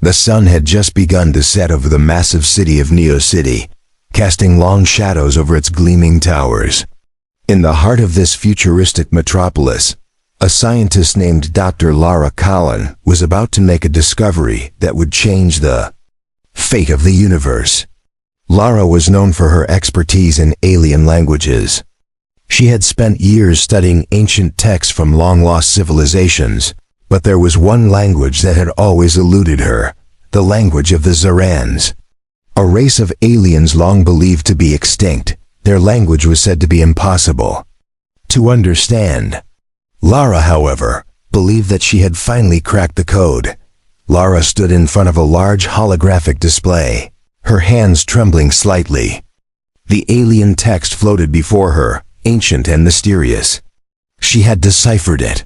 The sun had just begun to set over the massive city of Neo City, casting long shadows over its gleaming towers. In the heart of this futuristic metropolis, a scientist named Dr. Lara Cullen was about to make a discovery that would change the fate of the universe. Lara was known for her expertise in alien languages. She had spent years studying ancient texts from long-lost civilizations, but there was one language that had always eluded her, the language of the Zarans. A race of aliens long believed to be extinct, their language was said to be impossible to understand. Lara, however, believed that she had finally cracked the code. Lara stood in front of a large holographic display, her hands trembling slightly. The alien text floated before her, ancient and mysterious. She had deciphered it.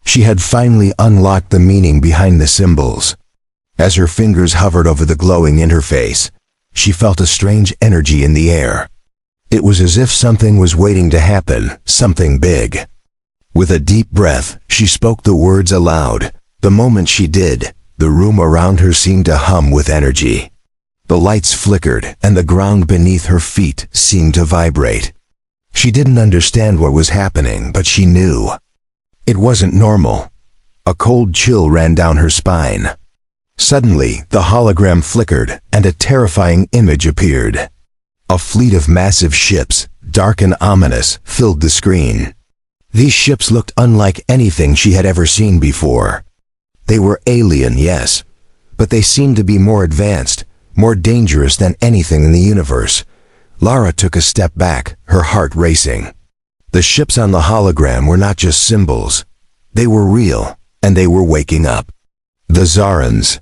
She had finally unlocked the meaning behind the symbols. As her fingers hovered over the glowing interface, she felt a strange energy in the air. It was as if something was waiting to happen, something big. With a deep breath, she spoke the words aloud. The moment she did, the room around her seemed to hum with energy. The lights flickered, and the ground beneath her feet seemed to vibrate. She didn't understand what was happening, but she knew. It wasn't normal. A cold chill ran down her spine. Suddenly, the hologram flickered, and a terrifying image appeared. A fleet of massive ships, dark and ominous, filled the screen. These ships looked unlike anything she had ever seen before. They were alien, yes, but they seemed to be more advanced, more dangerous than anything in the universe. Lara took a step back, her heart racing. The ships on the hologram were not just symbols. They were real, and they were waking up. The Zarans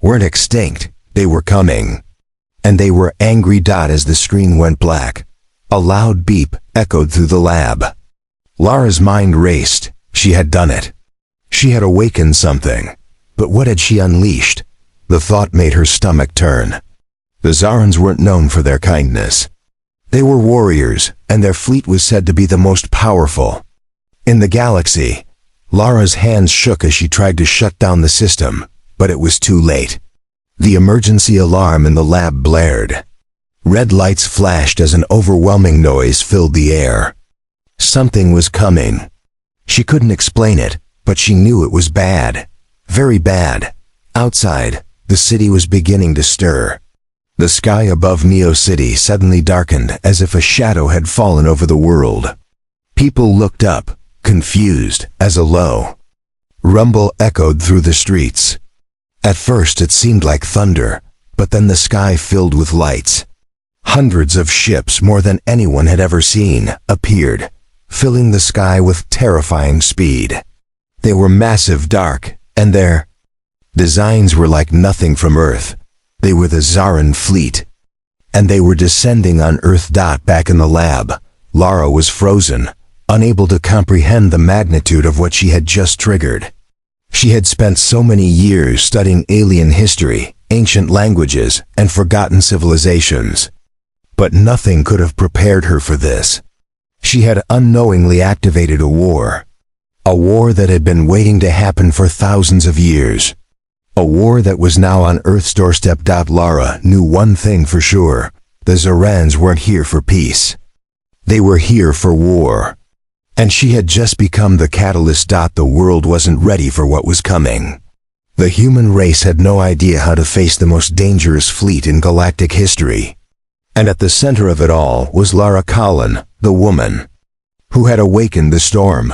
weren't extinct, they were coming. And they were angry. As the screen went black, a loud beep echoed through the lab. Lara's mind raced. She had done it. She had awakened something. But what had she unleashed? The thought made her stomach turn. The Zarans weren't known for their kindness. They were warriors, and their fleet was said to be the most powerful in the galaxy. Lara's hands shook as she tried to shut down the system, but it was too late. The emergency alarm in the lab blared. Red lights flashed as an overwhelming noise filled the air. Something was coming. She couldn't explain it, but she knew it was bad. Very bad. Outside, the city was beginning to stir. The sky above Neo City suddenly darkened as if a shadow had fallen over the world. People looked up, confused, as a low rumble echoed through the streets. At first it seemed like thunder, but then the sky filled with lights. Hundreds of ships, more than anyone had ever seen, appeared, filling the sky with terrifying speed. They were massive, dark, and their designs were like nothing from Earth. They were the Zaran fleet, and they were descending on Earth. Back in the lab, Lara was frozen, unable to comprehend the magnitude of what she had just triggered. She had spent so many years studying alien history, ancient languages, and forgotten civilizations. But nothing could have prepared her for this. She had unknowingly activated a war that had been waiting to happen for thousands of years. A war that was now on Earth's doorstep. Lara knew one thing for sure. The Zarans weren't here for peace. They were here for war. And she had just become the catalyst. The world wasn't ready for what was coming. The human race had no idea how to face the most dangerous fleet in galactic history. And at the center of it all was Lara Cullen, the woman who had awakened the storm.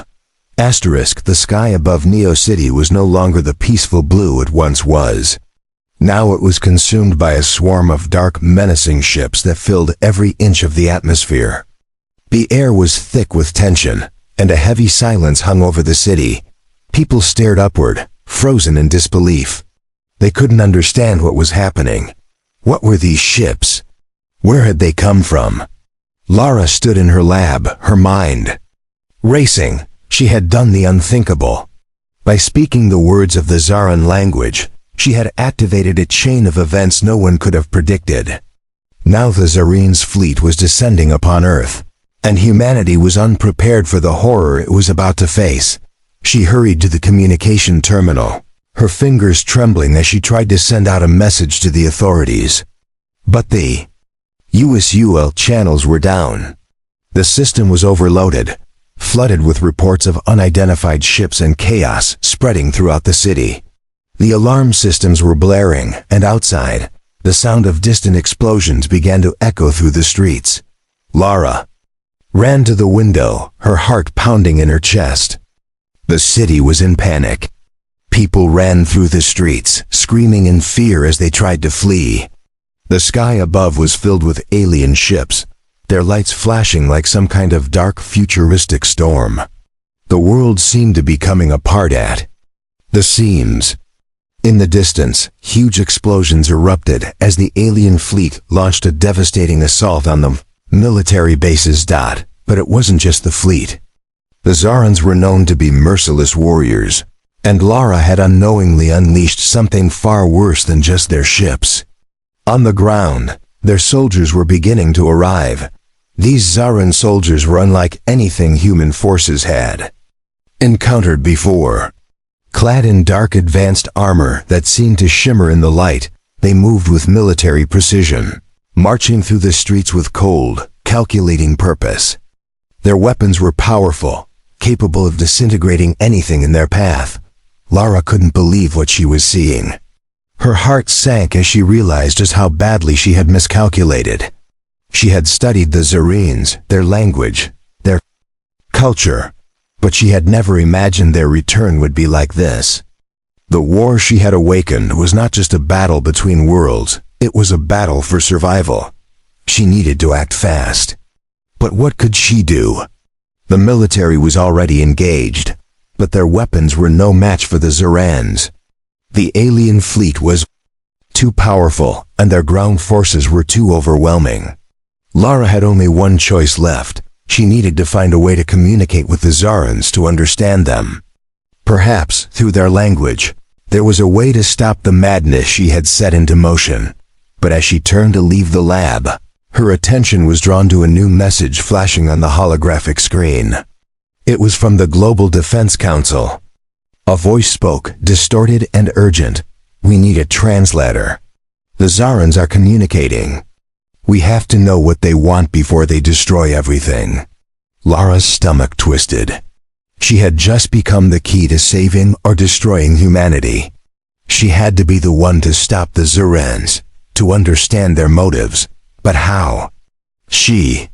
The sky above Neo City was no longer the peaceful blue it once was. Now it was consumed by a swarm of dark, menacing ships that filled every inch of the atmosphere. The air was thick with tension, and a heavy silence hung over the city. People stared upward, frozen in disbelief. They couldn't understand what was happening. What were these ships? Where had they come from? Lara stood in her lab, her mind racing. She had done the unthinkable. By speaking the words of the Zaran language, she had activated a chain of events no one could have predicted. Now the Zaren's fleet was descending upon Earth, and humanity was unprepared for the horror it was about to face. She hurried to the communication terminal. her fingers trembling as she tried to send out a message to the authorities. But the USUL channels were down. The system was overloaded, flooded with reports of unidentified ships and chaos spreading throughout the city. The alarm systems were blaring, and outside, the sound of distant explosions began to echo through the streets. Lara ran to the window, her heart pounding in her chest. The city was in panic. People ran through the streets, screaming in fear as they tried to flee. The sky above was filled with alien ships, their lights flashing like some kind of dark futuristic storm. The world seemed to be coming apart at the seams. In the distance, huge explosions erupted as the alien fleet launched a devastating assault on the military bases. But it wasn't just the fleet. The Zarans were known to be merciless warriors, and Lara had unknowingly unleashed something far worse than just their ships. On the ground, their soldiers were beginning to arrive. These Zaran soldiers were unlike anything human forces had encountered before. Clad in dark advanced armor that seemed to shimmer in the light, they moved with military precision, marching through the streets with cold, calculating purpose. Their weapons were powerful, capable of disintegrating anything in their path. Lara couldn't believe what she was seeing. Her heart sank as she realized just how badly she had miscalculated. She had studied the Zarines, their language, their culture, but she had never imagined their return would be like this. The war she had awakened was not just a battle between worlds, it was a battle for survival. She needed to act fast. But what could she do? The military was already engaged, but their weapons were no match for the Zarans. The alien fleet was too powerful, and their ground forces were too overwhelming. Lara had only one choice left. She needed to find a way to communicate with the Zarans to understand them. Perhaps, through their language, there was a way to stop the madness she had set into motion. But as she turned to leave the lab, her attention was drawn to a new message flashing on the holographic screen. It was from the Global Defense Council. A voice spoke, distorted and urgent. "We need a translator. The Zarans are communicating. We have to know what they want before they destroy everything." Lara's stomach twisted. She had just become the key to saving or destroying humanity. She had to be the one to stop the Zarans, to understand their motives. But how? She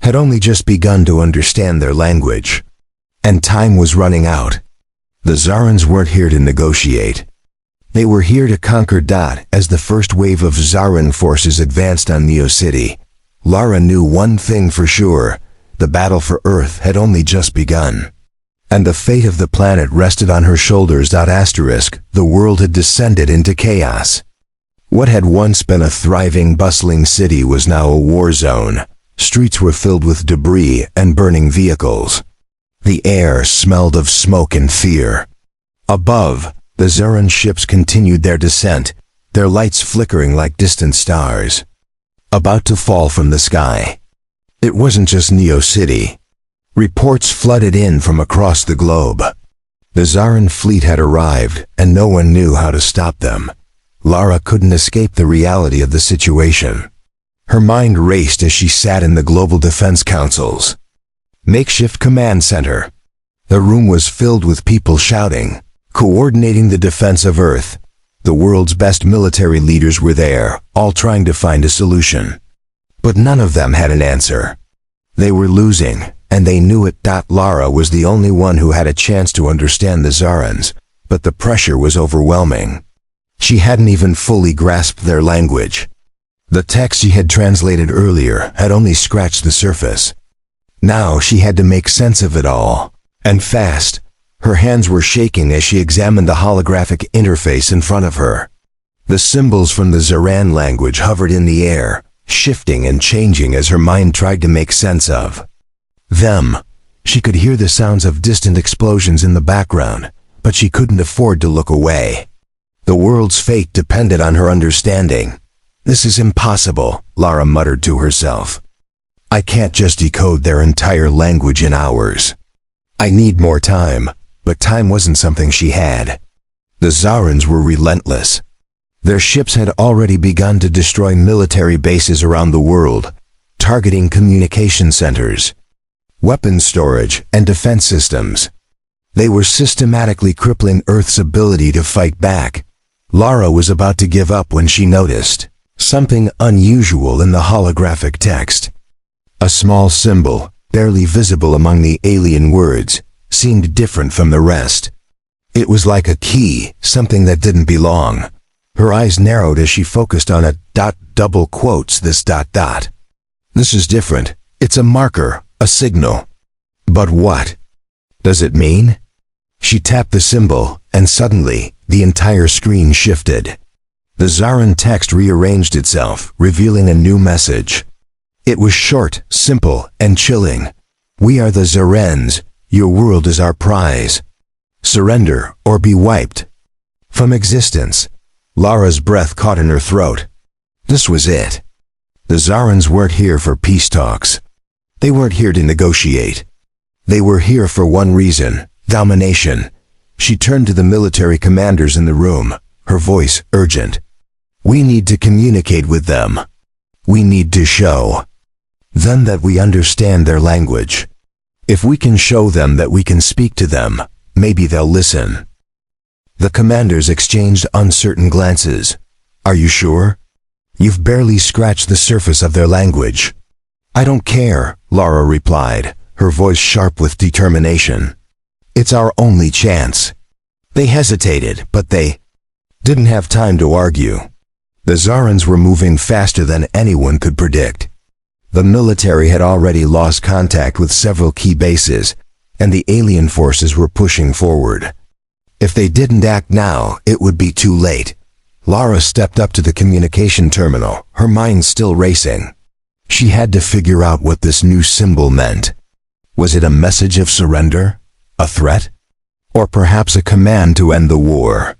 had only just begun to understand their language. And time was running out. The Zarans weren't here to negotiate. They were here to conquer. As the first wave of Zaran forces advanced on Neo City, Lara knew one thing for sure: the battle for Earth had only just begun. And the fate of the planet rested on her shoulders. The world had descended into chaos. What had once been a thriving, bustling city was now a war zone. Streets were filled with debris and burning vehicles. The air smelled of smoke and fear. Above, the Zaran ships continued their descent, their lights flickering like distant stars, about to fall from the sky. It wasn't just Neo City. Reports flooded in from across the globe. The Zaran fleet had arrived, and no one knew how to stop them. Lara couldn't escape the reality of the situation. Her mind raced as she sat in the Global Defense Council's makeshift command center. The room was filled with people shouting, coordinating the defense of Earth. The world's best military leaders were there, all trying to find a solution. But none of them had an answer. They were losing, and they knew it. Lara was the only one who had a chance to understand the Zarans, but the pressure was overwhelming. She hadn't even fully grasped their language. The text she had translated earlier had only scratched the surface. Now she had to make sense of it all, and fast. Her hands were shaking as she examined the holographic interface in front of her. The symbols from the Zaran language hovered in the air, shifting and changing as her mind tried to make sense of them. She could hear the sounds of distant explosions in the background, but she couldn't afford to look away. The world's fate depended on her understanding. "This is impossible," Lara muttered to herself. "I can't just decode their entire language in hours. I need more time." But time wasn't something she had. The Zarans were relentless. Their ships had already begun to destroy military bases around the world, targeting communication centers, weapons storage, and defense systems. They were systematically crippling Earth's ability to fight back. Lara was about to give up when she noticed something unusual in the holographic text. A small symbol, barely visible among the alien words, seemed different from the rest. It was like a key, something that didn't belong. Her eyes narrowed as she focused on a double quotes this . This is different. It's a marker, a signal. But what does it mean? She tapped the symbol, and suddenly, the entire screen shifted. The Zaran text rearranged itself, revealing a new message. It was short, simple, and chilling. We are the Zarans. Your world is our prize. Surrender or be wiped from existence. Lara's breath caught in her throat. This was it. The Zarans weren't here for peace talks. They weren't here to negotiate. They were here for one reason: domination. She turned to the military commanders in the room, her voice urgent. We need to communicate with them. We need to show them that we understand their language. If we can show them that we can speak to them, maybe they'll listen. The commanders exchanged uncertain glances. Are you sure? You've barely scratched the surface of their language. I don't care, Lara replied, her voice sharp with determination. It's our only chance. They hesitated, but they didn't have time to argue. The Zarans were moving faster than anyone could predict. The military had already lost contact with several key bases, and the alien forces were pushing forward. If they didn't act now, it would be too late. Lara stepped up to the communication terminal, her mind still racing. She had to figure out what this new symbol meant. Was it a message of surrender? A threat? Or perhaps a command to end the war?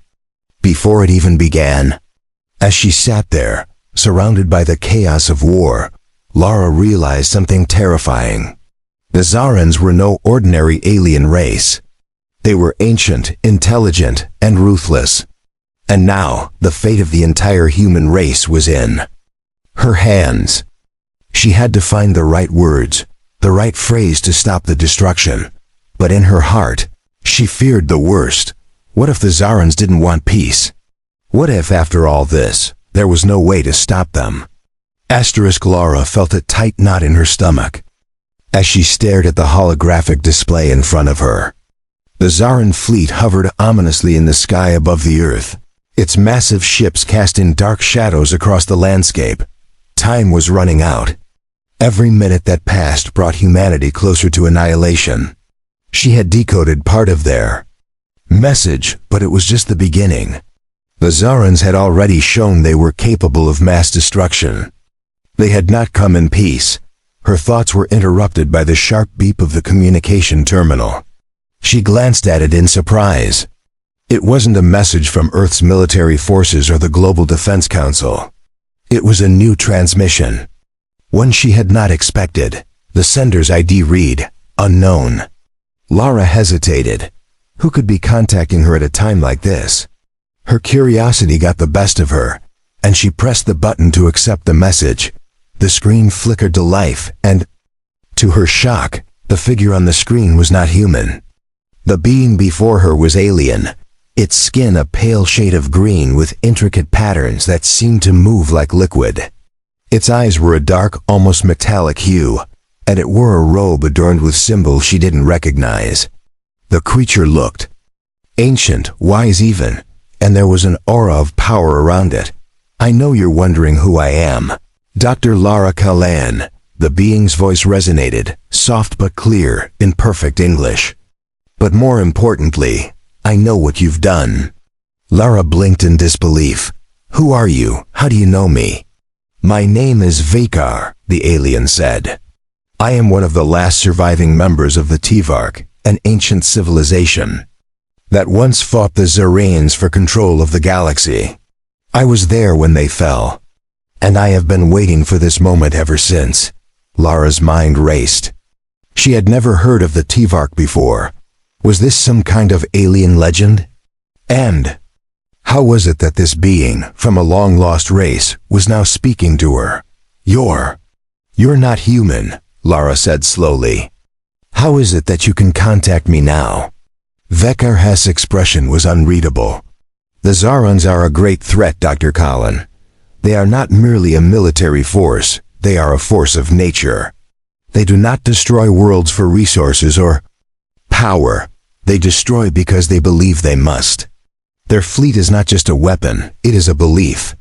Before it even began, as she sat there, surrounded by the chaos of war, Lara realized something terrifying. The Zarans were no ordinary alien race. They were ancient, intelligent, and ruthless. And now, the fate of the entire human race was in her hands. She had to find the right words, the right phrase to stop the destruction. But in her heart, she feared the worst. What if the Zarans didn't want peace? What if, after all this, there was no way to stop them? Lara felt a tight knot in her stomach as she stared at the holographic display in front of her. The Zaran fleet hovered ominously in the sky above the Earth, its massive ships casting dark shadows across the landscape. Time was running out. Every minute that passed brought humanity closer to annihilation. She had decoded part of their message, but it was just the beginning. The Zarans had already shown they were capable of mass destruction. They had not come in peace. Her thoughts were interrupted by the sharp beep of the communication terminal. She glanced at it in surprise. It wasn't a message from Earth's military forces or the Global Defense Council. It was a new transmission, one she had not expected. The sender's ID read, unknown. Lara hesitated. Who could be contacting her at a time like this? Her curiosity got the best of her, and she pressed the button to accept the message. The screen flickered to life, and, to her shock, the figure on the screen was not human. The being before her was alien, its skin a pale shade of green with intricate patterns that seemed to move like liquid. Its eyes were a dark, almost metallic hue, and it wore a robe adorned with symbols she didn't recognize. The creature looked ancient, wise even, and there was an aura of power around it. I know you're wondering who I am. Dr. Lara Kalan. The being's voice resonated, soft but clear, in perfect English. But more importantly, I know what you've done. Lara blinked in disbelief. Who are you? How do you know me? My name is Vakar, the alien said. I am one of the last surviving members of the Tivark, an ancient civilization that once fought the Zarans for control of the galaxy. I was there when they fell, and I have been waiting for this moment ever since. Lara's mind raced. She had never heard of the Tivark before. Was this some kind of alien legend? And How was it that this being, from a long-lost race, was now speaking to her? You're not human, Lara said slowly. How is it that you can contact me now? Vekar's expression was unreadable. The Zarans are a great threat, Dr. Collin. They are not merely a military force, they are a force of nature. They do not destroy worlds for resources or power. They destroy because they believe they must. Their fleet is not just a weapon, it is a belief.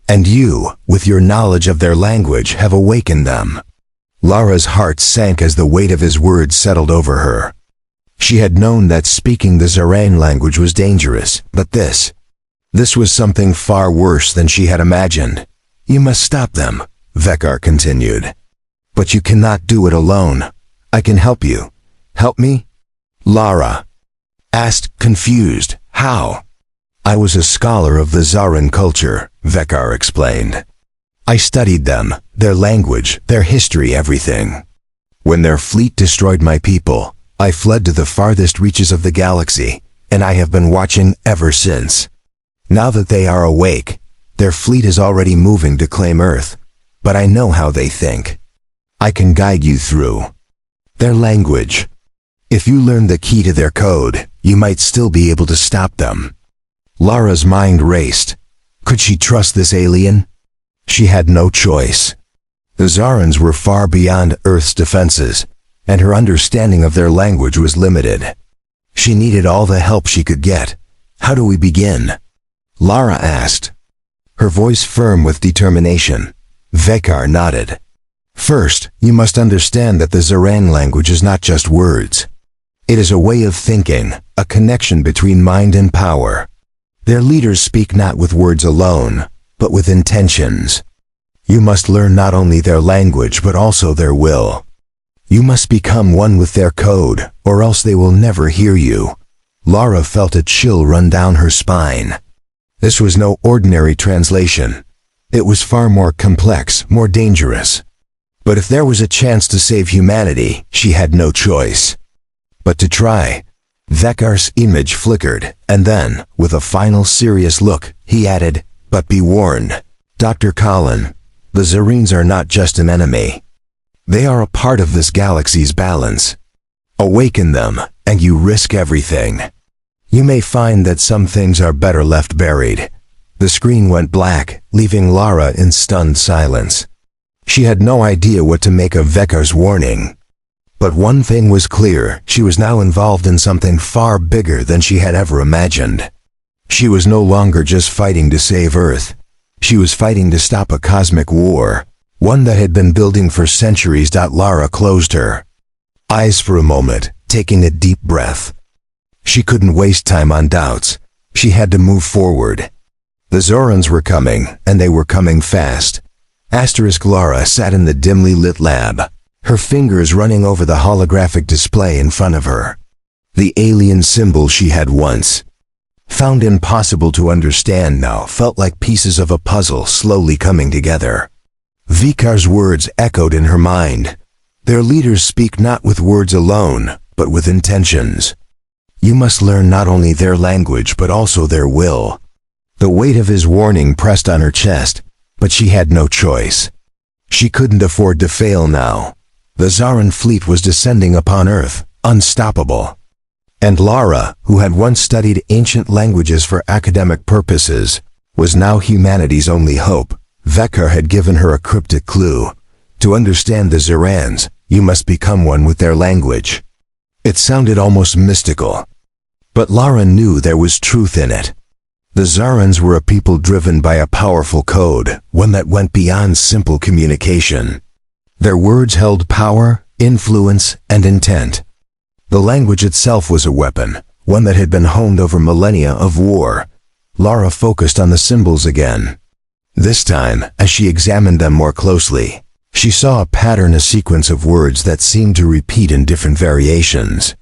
And you, with your knowledge of their language, have awakened them. Lara's heart sank as the weight of his words settled over her. She had known that speaking the Zaran language was dangerous, but this was something far worse than she had imagined. You must stop them, Vekar continued. But you cannot do it alone. I can help you. Help me? Lara asked, confused. How? I was a scholar of the Zaran culture, Vekar explained. I studied them, their language, their history, everything. When their fleet destroyed my people, I fled to the farthest reaches of the galaxy, and I have been watching ever since. Now that they are awake, their fleet is already moving to claim Earth, but I know how they think. I can guide you through their language. If you learn the key to their code, you might still be able to stop them. Lara's mind raced. Could she trust this alien? She had no choice. The Zarans were far beyond Earth's defenses, and her understanding of their language was limited. She needed all the help she could get. How do we begin? Lara asked, her voice firm with determination. Vekar nodded. First, you must understand that the Zaran language is not just words. It is a way of thinking, a connection between mind and power. Their leaders speak not with words alone, but with intentions. You must learn not only their language but also their will. You must become one with their code, or else they will never hear you. Lara felt a chill run down her spine. This was no ordinary translation. It was far more complex, more dangerous. But if there was a chance to save humanity, she had no choice but to try. Vekar's image flickered, and then, with a final serious look, he added, but be warned, Dr. Collin, the Zarines are not just an enemy. They are a part of this galaxy's balance. Awaken them, and you risk everything. You may find that some things are better left buried. The screen went black, leaving Lara in stunned silence. She had no idea what to make of Vekar's warning. But one thing was clear, she was now involved in something far bigger than she had ever imagined. She was no longer just fighting to save Earth. She was fighting to stop a cosmic war, one that had been building for centuries. Lara closed her eyes for a moment, taking a deep breath. She couldn't waste time on doubts. She had to move forward. The Zorans were coming, and they were coming fast. Lara sat in the dimly lit lab, her fingers running over the holographic display in front of her. The alien symbol she had once found impossible to understand now felt like pieces of a puzzle slowly coming together. Vekar's words echoed in her mind. Their leaders speak not with words alone, but with intentions. You must learn not only their language but also their will. The weight of his warning pressed on her chest, but she had no choice. She couldn't afford to fail now. The Zaran fleet was descending upon Earth, unstoppable. And Lara, who had once studied ancient languages for academic purposes, was now humanity's only hope. Vekar had given her a cryptic clue. To understand the Zarans, you must become one with their language. It sounded almost mystical. But Lara knew there was truth in it. The Zarans were a people driven by a powerful code, one that went beyond simple communication. Their words held power, influence, and intent. The language itself was a weapon, one that had been honed over millennia of war. Lara focused on the symbols again. This time, as she examined them more closely, she saw a pattern, a sequence of words that seemed to repeat in different variations.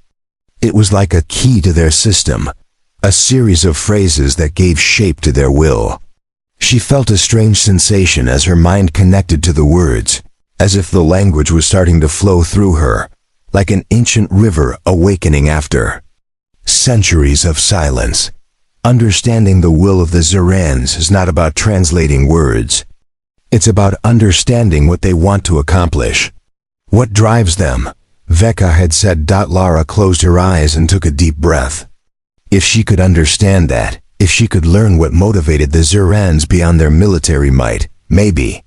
It was like a key to their system, a series of phrases that gave shape to their will. She felt a strange sensation as her mind connected to the words, as if the language was starting to flow through her, like an ancient river awakening after centuries of silence. Understanding the will of the Zerans is not about translating words. It's about understanding what they want to accomplish. What drives them, Veka had said. Lara closed her eyes and took a deep breath. If she could understand that, if she could learn what motivated the Zerans beyond their military might, maybe,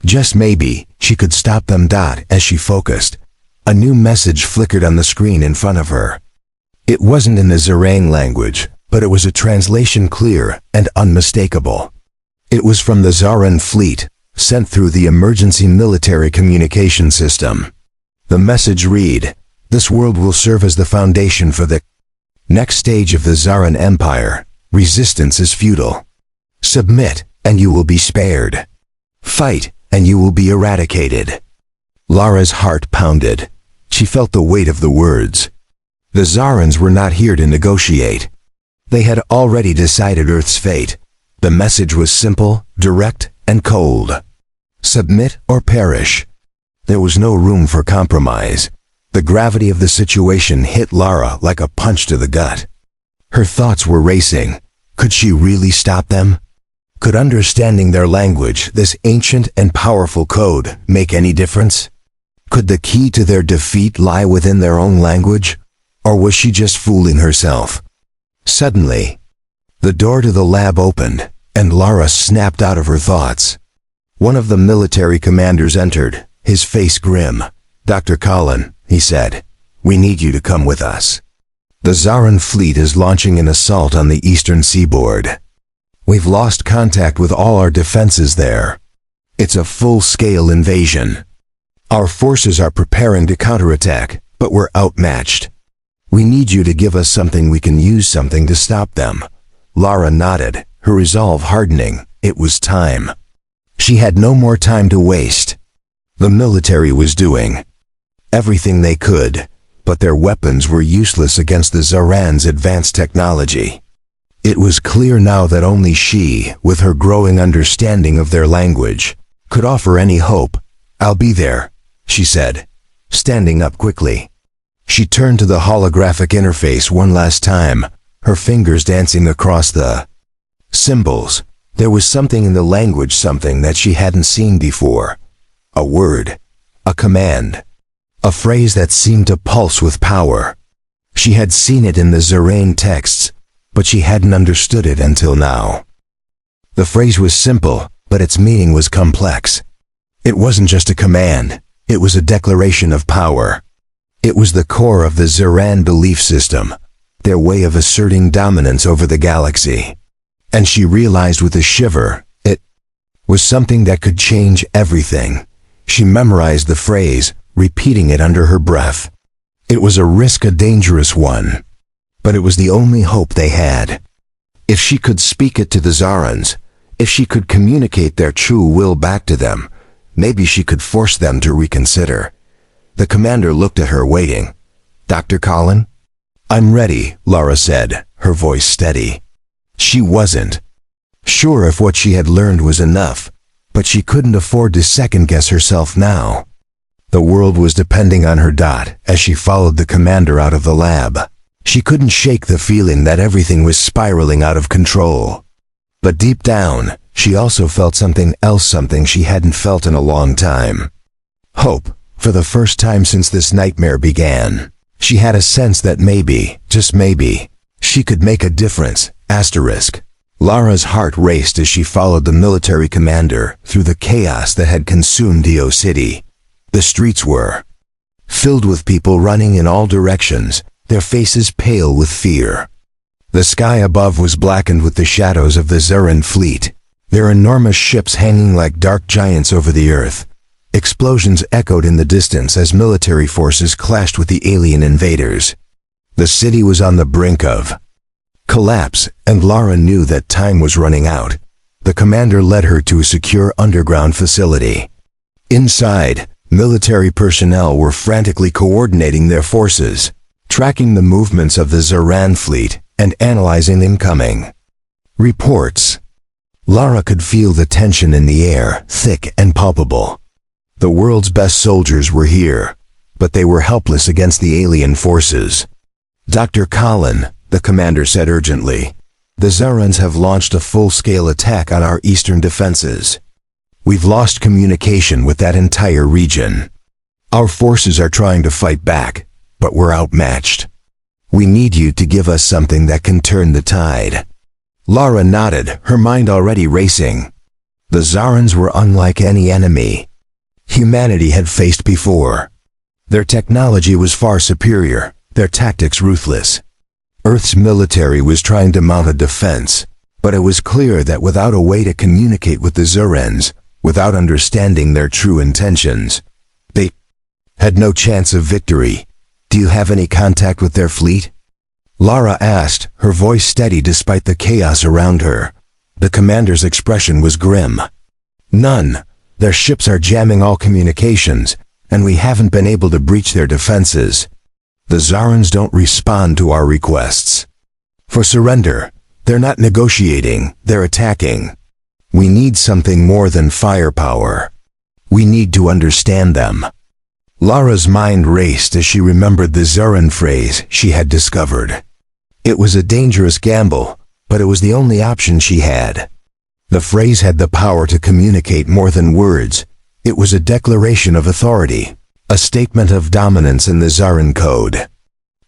just maybe, she could stop them. As she focused, a new message flickered on the screen in front of her. It wasn't in the Zerang language, but it was a translation clear and unmistakable. It was from the Zaran fleet, sent through the emergency military communication system. The message read, "This world will serve as the foundation for the next stage of the Zaran Empire. Resistance is futile. Submit, and you will be spared. Fight, and you will be eradicated." Lara's heart pounded. She felt the weight of the words. The Zarans were not here to negotiate. They had already decided Earth's fate. The message was simple, direct, and cold. Submit or perish. There was no room for compromise. The gravity of the situation hit Lara like a punch to the gut. Her thoughts were racing. Could she really stop them? Could understanding their language, this ancient and powerful code, make any difference? Could the key to their defeat lie within their own language? Or was she just fooling herself? Suddenly, the door to the lab opened, and Lara snapped out of her thoughts. One of the military commanders entered, his face grim. "Dr. Cullen," he said, "we need you to come with us. The Zaran fleet is launching an assault on the eastern seaboard. We've lost contact with all our defenses there. It's a full-scale invasion. Our forces are preparing to counterattack, but we're outmatched. We need you to give us something we can use, something to stop them." Lara nodded, her resolve hardening. It was time. She had no more time to waste. The military was doing everything they could, but their weapons were useless against the Zaran's advanced technology. It was clear now that only she, with her growing understanding of their language, could offer any hope. "I'll be there," she said, standing up quickly. She turned to the holographic interface one last time, her fingers dancing across the symbols. There was something in the language, something that she hadn't seen before. A word, a command, a phrase that seemed to pulse with power. She had seen it in the Zerane texts, but she hadn't understood it until now. The phrase was simple, but its meaning was complex. It wasn't just a command, it was a declaration of power. It was the core of the Zeran belief system, their way of asserting dominance over the galaxy. And she realized with a shiver, it was something that could change everything. She memorized the phrase, repeating it under her breath. It was a risk, a dangerous one, but it was the only hope they had. If she could speak it to the Zarans, if she could communicate their true will back to them, maybe she could force them to reconsider. The commander looked at her, waiting. "Dr. Cullen?" "I'm ready," Lara said, her voice steady. She wasn't sure if what she had learned was enough, but she couldn't afford to second-guess herself now. The world was depending on her. As she followed the commander out of the lab, she couldn't shake the feeling that everything was spiraling out of control. But deep down, she also felt something else, something she hadn't felt in a long time. Hope. For the first time since this nightmare began, she had a sense that maybe, just maybe, she could make a difference. Asterisk. Lara's heart raced as she followed the military commander through the chaos that had consumed Dio City. The streets were filled with people running in all directions, their faces pale with fear. The sky above was blackened with the shadows of the Zaran fleet, their enormous ships hanging like dark giants over the earth. Explosions echoed in the distance as military forces clashed with the alien invaders. The city was on the brink of collapse, and Lara knew that time was running out. The commander led her to a secure underground facility. Inside, military personnel were frantically coordinating their forces, tracking the movements of the Zaran fleet and analyzing incoming reports. Lara could feel the tension in the air, thick and palpable. The world's best soldiers were here, but they were helpless against the alien forces. "Dr. Cullen," the commander said urgently, The Zarans have launched a full-scale attack on our eastern defenses. We've lost communication with that entire region. Our forces are trying to fight back, but we're outmatched. We need you to give us something that can turn the tide." Lara nodded, her mind already racing. The Zarans were unlike any enemy humanity had faced before. Their technology was far superior, their tactics ruthless. Earth's military was trying to mount a defense, but it was clear that without a way to communicate with the Zarans, without understanding their true intentions, they had no chance of victory. "Do you have any contact with their fleet?" Lara asked, her voice steady despite the chaos around her. The commander's expression was grim. "None. Their ships are jamming all communications, and we haven't been able to breach their defenses. The Zarans don't respond to our requests for surrender. They're not negotiating, they're attacking. We need something more than firepower. We need to understand them." Lara's mind raced as she remembered the Zaran phrase she had discovered. It was a dangerous gamble, but it was the only option she had. The phrase had the power to communicate more than words. It was a declaration of authority, a statement of dominance in the Zaran code.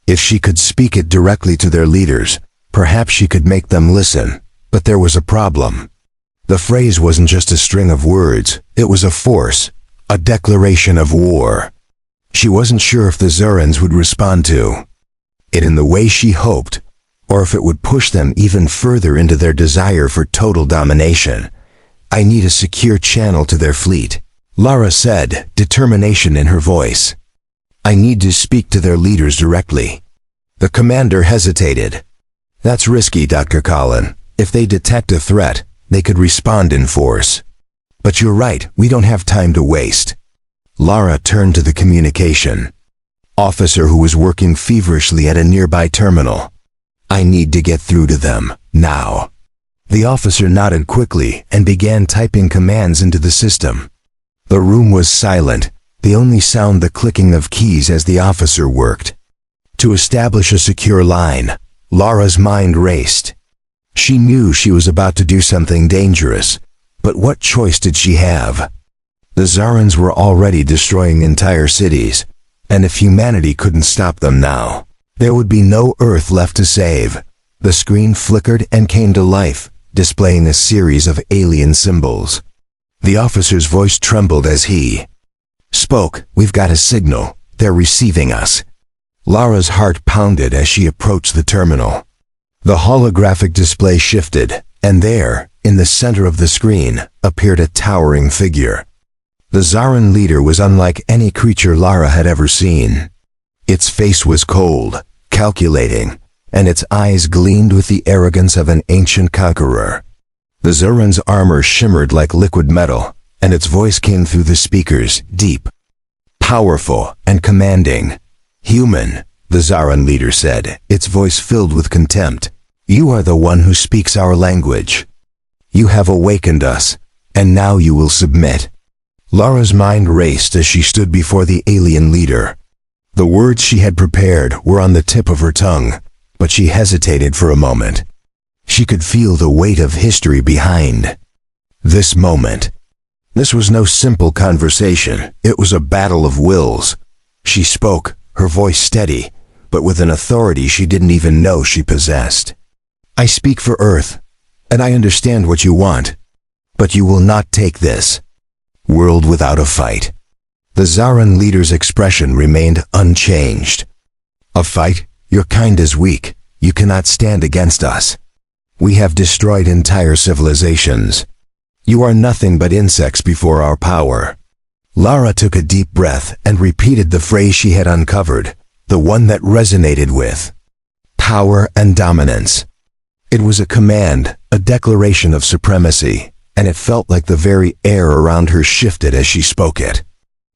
If she could speak it directly to their leaders, perhaps she could make them listen, but there was a problem. The phrase wasn't just a string of words, it was a force, a declaration of war. She wasn't sure if the Zarans would respond to it in the way she hoped, or if it would push them even further into their desire for total domination. "I need a secure channel to their fleet," Lara said, determination in her voice. "I need to speak to their leaders directly." The commander hesitated. "That's risky, Dr. Collin. If they detect a threat, they could respond in force. But you're right, we don't have time to waste." Lara turned to the communication officer who was working feverishly at a nearby terminal. "I need to get through to them, now." The officer nodded quickly and began typing commands into the system. The room was silent, the only sound the clicking of keys as the officer worked. To establish a secure line, Lara's mind raced. She knew she was about to do something dangerous, but what choice did she have? The Zarans were already destroying entire cities, and if humanity couldn't stop them now, there would be no Earth left to save. The screen flickered and came to life, displaying a series of alien symbols. The officer's voice trembled as he spoke. "We've got a signal. They're receiving us." Lara's heart pounded as she approached the terminal. The holographic display shifted, and there, in the center of the screen, appeared a towering figure. The Zaran leader was unlike any creature Lara had ever seen. Its face was cold, calculating, and its eyes gleamed with the arrogance of an ancient conqueror. The Zaran's armor shimmered like liquid metal, and its voice came through the speakers, deep, powerful, and commanding. "Human," the Zaran leader said, its voice filled with contempt. "You are the one who speaks our language. You have awakened us, and now you will submit." Lara's mind raced as she stood before the alien leader. The words she had prepared were on the tip of her tongue, but she hesitated for a moment. She could feel the weight of history behind this moment. This was no simple conversation, it was a battle of wills. She spoke, her voice steady, but with an authority she didn't even know she possessed. "I speak for Earth, and I understand what you want, but you will not take this world without a fight." The Zaran leader's expression remained unchanged. "A fight? Your kind is weak. You cannot stand against us. We have destroyed entire civilizations. You are nothing but insects before our power." Lara took a deep breath and repeated the phrase she had uncovered, the one that resonated with power and dominance. It was a command, a declaration of supremacy, and it felt like the very air around her shifted as she spoke it.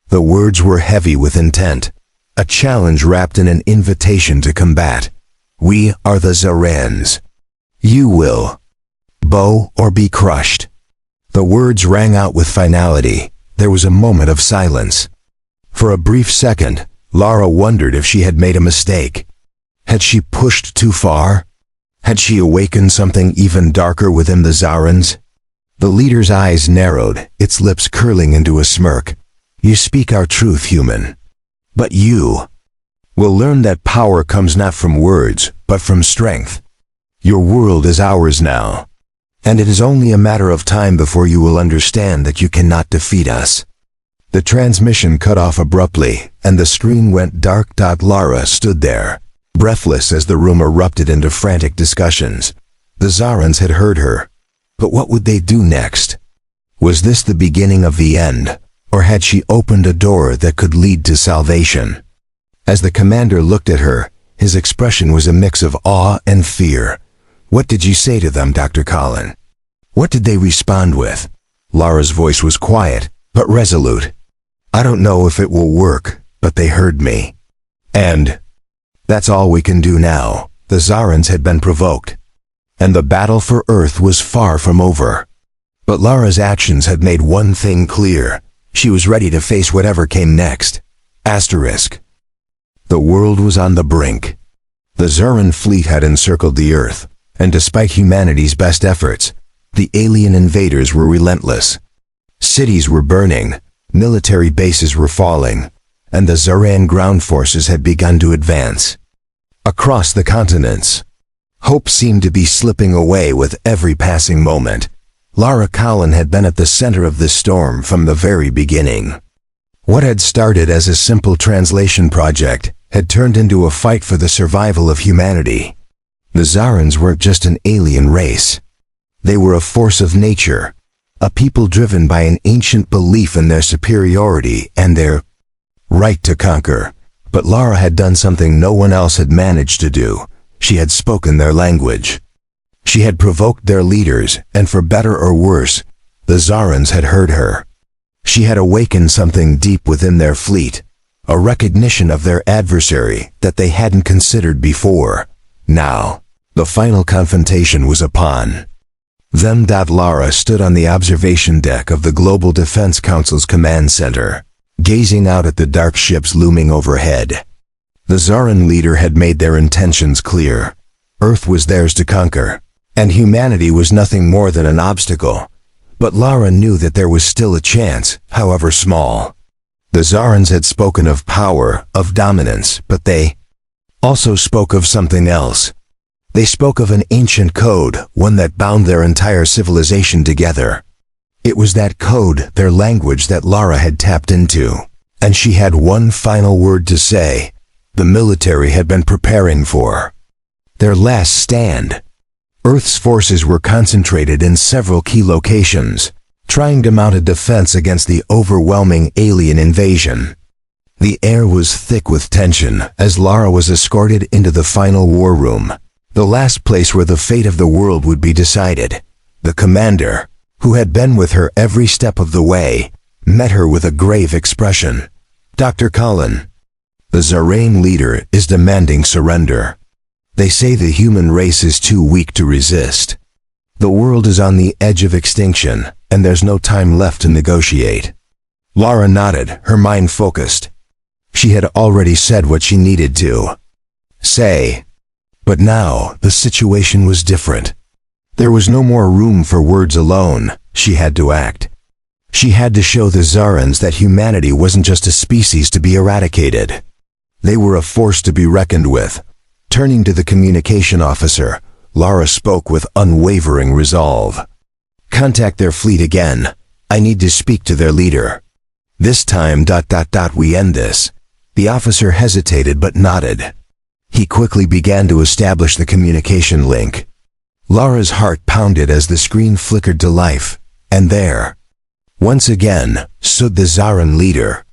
The words were heavy with intent, a challenge wrapped in an invitation to combat. "We are the Zarans. You will bow or be crushed." The words rang out with finality. There was a moment of silence. For a brief second, Lara wondered if she had made a mistake. Had she pushed too far? Had she awakened something even darker within the Zarans? The leader's eyes narrowed, its lips curling into a smirk. You speak our truth, human. But you will learn that power comes not from words, but from strength. Your world is ours now, and it is only a matter of time before you will understand that you cannot defeat us. The transmission cut off abruptly, and the screen went dark. Lara stood there, breathless as the room erupted into frantic discussions. The Zarans had heard her, but what would they do next? Was this the beginning of the end, or had she opened a door that could lead to salvation? As the commander looked at her, his expression was a mix of awe and fear. What did you say to them, Dr. Cullen? What did they respond with? Lara's voice was quiet, but resolute. I don't know if it will work, but they heard me. And that's all we can do now. The Zarans had been provoked, and the battle for Earth was far from over. But Lara's actions had made one thing clear. She was ready to face whatever came next. Asterisk. The world was on the brink. The Zaran fleet had encircled the Earth, and despite humanity's best efforts, the alien invaders were relentless. Cities were burning, military bases were falling, and the Zaran ground forces had begun to advance. Across the continents, hope seemed to be slipping away with every passing moment. Lara Cullen had been at the center of this storm from the very beginning. What had started as a simple translation project had turned into a fight for the survival of humanity. The Zarans weren't just an alien race. They were a force of nature, a people driven by an ancient belief in their superiority and their right to conquer. But Lara had done something no one else had managed to do. She had spoken their language. She had provoked their leaders, and for better or worse, the Zarans had heard her. She had awakened something deep within their fleet, a recognition of their adversary that they hadn't considered before. Now, the final confrontation was upon them. Lara stood on the observation deck of the Global Defense Council's command center, gazing out at the dark ships looming overhead. The Zaran leader had made their intentions clear. Earth was theirs to conquer, and humanity was nothing more than an obstacle. But Lara knew that there was still a chance, however small. The Zarans had spoken of power, of dominance, but they also spoke of something else. They spoke of an ancient code, one that bound their entire civilization together. It was that code, their language, that Lara had tapped into. And she had one final word to say. The military had been preparing for their last stand. Earth's forces were concentrated in several key locations, trying to mount a defense against the overwhelming alien invasion. The air was thick with tension as Lara was escorted into the final war room, the last place where the fate of the world would be decided. The commander, who had been with her every step of the way, met her with a grave expression. Dr. Cullen, the Zaran leader is demanding surrender. They say the human race is too weak to resist. The world is on the edge of extinction, and there's no time left to negotiate. Lara nodded, her mind focused. She had already said what she needed to say. But now, the situation was different. There was no more room for words alone. She had to act. She had to show the Zarans that humanity wasn't just a species to be eradicated. They were a force to be reckoned with. Turning to the communication officer, Lara spoke with unwavering resolve. Contact their fleet again. I need to speak to their leader. This time, we end this. The officer hesitated but nodded. He quickly began to establish the communication link. Lara's heart pounded as the screen flickered to life, and there, once again, stood the Zaran leader.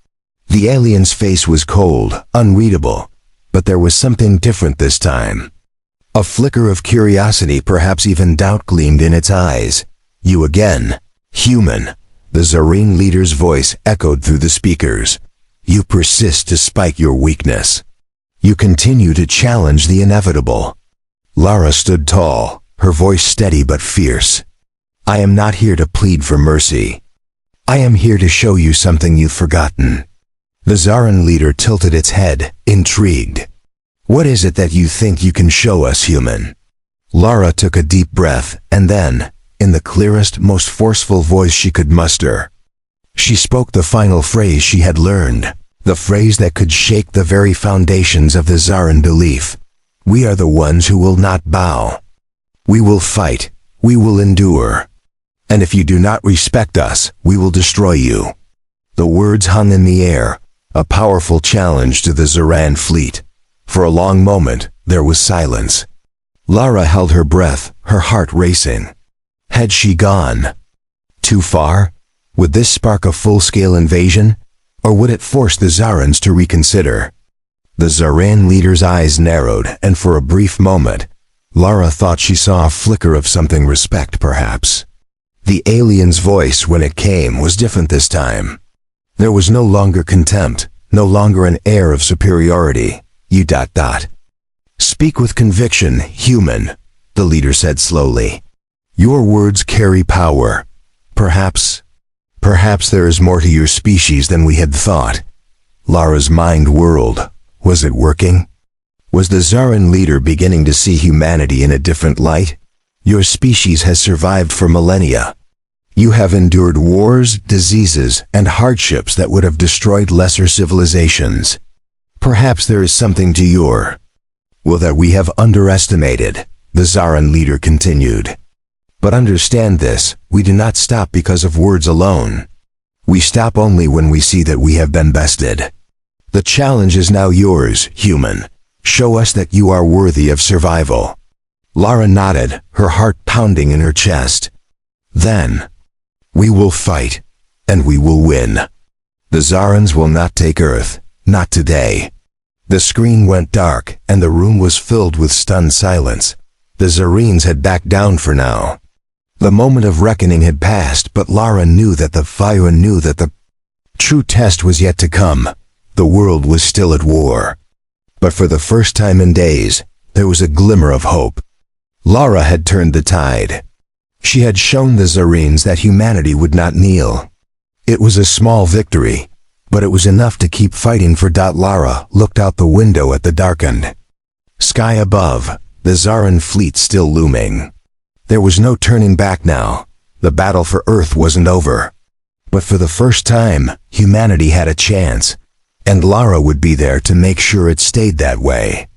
The alien's face was cold, unreadable, but there was something different this time. A flicker of curiosity, perhaps even doubt, gleamed in its eyes. You again, human. The Zaran leader's voice echoed through the speakers. You persist despite your weakness. You continue to challenge the inevitable. Lara stood tall, her voice steady but fierce. I am not here to plead for mercy. I am here to show you something you've forgotten. The Zaran leader tilted its head, intrigued. What is it that you think you can show us, human? Lara took a deep breath, and then, in the clearest, most forceful voice she could muster, she spoke the final phrase she had learned, the phrase that could shake the very foundations of the Zaran belief. We are the ones who will not bow. We will fight. We will endure. And if you do not respect us, we will destroy you. The words hung in the air, a powerful challenge to the Zaran fleet. For a long moment, there was silence. Lara held her breath, her heart racing. Had she gone too far? Would this spark a full-scale invasion? Or would it force the Zarans to reconsider? The Zaran leader's eyes narrowed, and for a brief moment, Lara thought she saw a flicker of something respect, perhaps. The alien's voice, when it came, was different this time. There was no longer contempt, no longer an air of superiority. Speak with conviction, human, the leader said slowly. Your words carry power. Perhaps there is more to your species than we had thought. Lara's mind whirled. Was it working? Was the Zaran leader beginning to see humanity in a different light? Your species has survived for millennia. You have endured wars, diseases, and hardships that would have destroyed lesser civilizations. Perhaps there is something to your will that we have underestimated, the Zaran leader continued. But understand this, we do not stop because of words alone. We stop only when we see that we have been bested. The challenge is now yours, human. Show us that you are worthy of survival. Lara nodded, her heart pounding in her chest. Then, we will fight, and we will win. The Zarans will not take Earth, not today. The screen went dark, and the room was filled with stunned silence. The Zarines had backed down for now. The moment of reckoning had passed, but Lara knew that the true test was yet to come. The world was still at war. But for the first time in days, there was a glimmer of hope. Lara had turned the tide. She had shown the Zarines that humanity would not kneel. It was a small victory, but it was enough to keep fighting for. Lara looked out the window at the darkened sky above, the Zaran fleet still looming. There was no turning back now. The battle for Earth wasn't over. But for the first time, humanity had a chance, and Lara would be there to make sure it stayed that way.